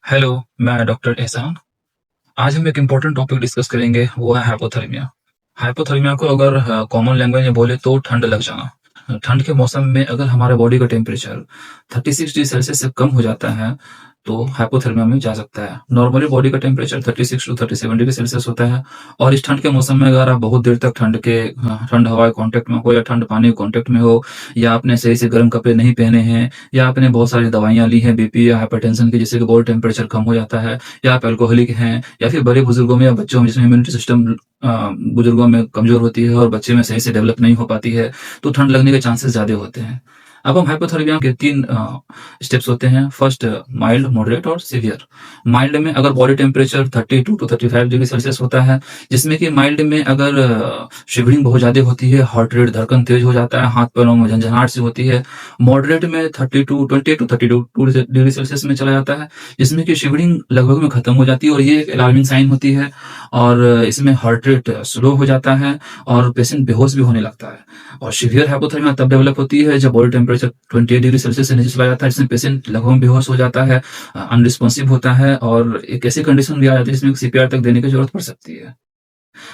Hello, मैं doctor एहसान। आज हम एक इम्पोर्टेंट टॉपिक डिस्कस करेंगे, वो है हाइपोथर्मिया। हाइपोथर्मिया को अगर कॉमन लैंग्वेज में बोले तो ठंड लग जाना। ठंड के मौसम में अगर हमारे बॉडी का टेम्परेचर 36 डिग्री सेल्सियस से कम हो जाता है, तो हाइपोथर्मिया में जा सकता है। नॉर्मली बॉडी का टेम्परेचर 36 टू 37 डिग्री सेल्सियस होता है और इस ठंड के मौसम में अगर आप बहुत देर तक ठंड हवा के कॉन्टैक्ट में हो या ठंड पानी के कॉन्टैक्ट में हो या आपने सही से गर्म कपड़े नहीं पहने हैं या आपने बहुत सारी दवाइयाँ ली हैं बीपी या हाइपरटेंशन की जिससे कि बॉडी टेम्परेचर कम हो जाता है या आप अल्कोहलिक हैं या फिर बड़े बुजुर्गों में या बच्चों में जिसमें इम्यूनिटी सिस्टम बुजुर्गों में कमजोर होती है और बच्चे में सही से डेवलप नहीं हो पाती है, तो ठंड लगने के चांसेस ज्यादा होते हैं। अब हम हाइपोथर्मिया के 3 स्टेप्स होते हैं। फर्स्ट, माइल्ड, मॉडरेट और सीवियर। माइल्ड में अगर body temperature 32 to 35 degree Celsius होता है, जिसमें कि माइल्ड में अगर शिवरिंग बहुत ज्यादा होती है, हार्ट रेट धड़कन तेज हो जाता है, हाथ पैरों में झंझनाहट सी होती है। मॉडरेट में 20 टू 32 डिग्री सेल्सियस में चला जाता है, जिसमें कि शिवरिंग लगभग में खत्म हो जाती है और ये एक अलार्मिंग साइन होती है और इसमें हार्ट रेट स्लो हो जाता है और पेशेंट बेहोश भी होने लगता है। और सीवियर हाइपोथर्मिया तब डेवलप होती है जब बॉडी टेम्परेचर 28 डिग्री सेल्सियस से नीचे चला जाता है, जिसमें पेशेंट लगभग बेहोश हो जाता है, अनरिस्पॉन्सिव होता है और एक ऐसी कंडीशन भी आ जाती है जिसमें सीपीआर तक देने की जरूरत पड़ सकती है।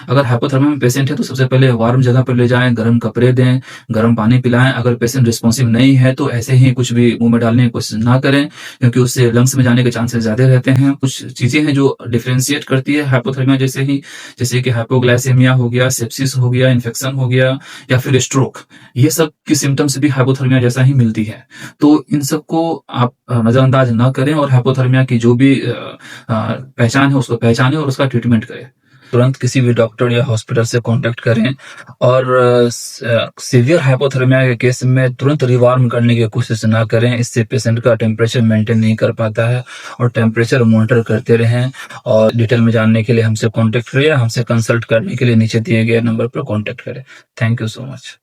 अगर हाइपोथर्मिया में पेशेंट है तो सबसे पहले वार्म जगह पर ले जाएं, गर्म कपड़े दें, गर्म पानी पिलाएं। अगर पेशेंट रिस्पॉन्सिव नहीं है तो ऐसे ही कुछ भी मुंह में डालने की कोशिश ना करें, क्योंकि उससे लंग्स में जाने के चांसेस ज्यादा रहते हैं। कुछ चीजें हैं जो डिफरेंशिएट करती है हाइपोथर्मिया जैसे कि हाइपोग्लाइसेमिया हो गया, सेप्सिस हो गया, इन्फेक्शन हो गया या फिर स्ट्रोक। ये सब की सिम्टम्स भी हाइपोथर्मिया जैसा ही मिलती है। तो इन सबको आप नजरअंदाज ना करें और हाइपोथर्मिया की जो भी पहचान है उसको पहचानें और उसका ट्रीटमेंट करें। तुरंत किसी भी डॉक्टर या हॉस्पिटल से कांटेक्ट करें और सीवियर हाइपोथर्मिया के केस में तुरंत रिवार्म करने की कोशिश ना करें। इससे पेशेंट का टेम्परेचर मेंटेन नहीं कर पाता है और टेम्परेचर मॉनिटर करते रहें। और डिटेल में जानने के लिए हमसे कांटेक्ट करें या हमसे कंसल्ट करने के लिए नीचे दिए गए नंबर पर कांटेक्ट करें। Thank you so much.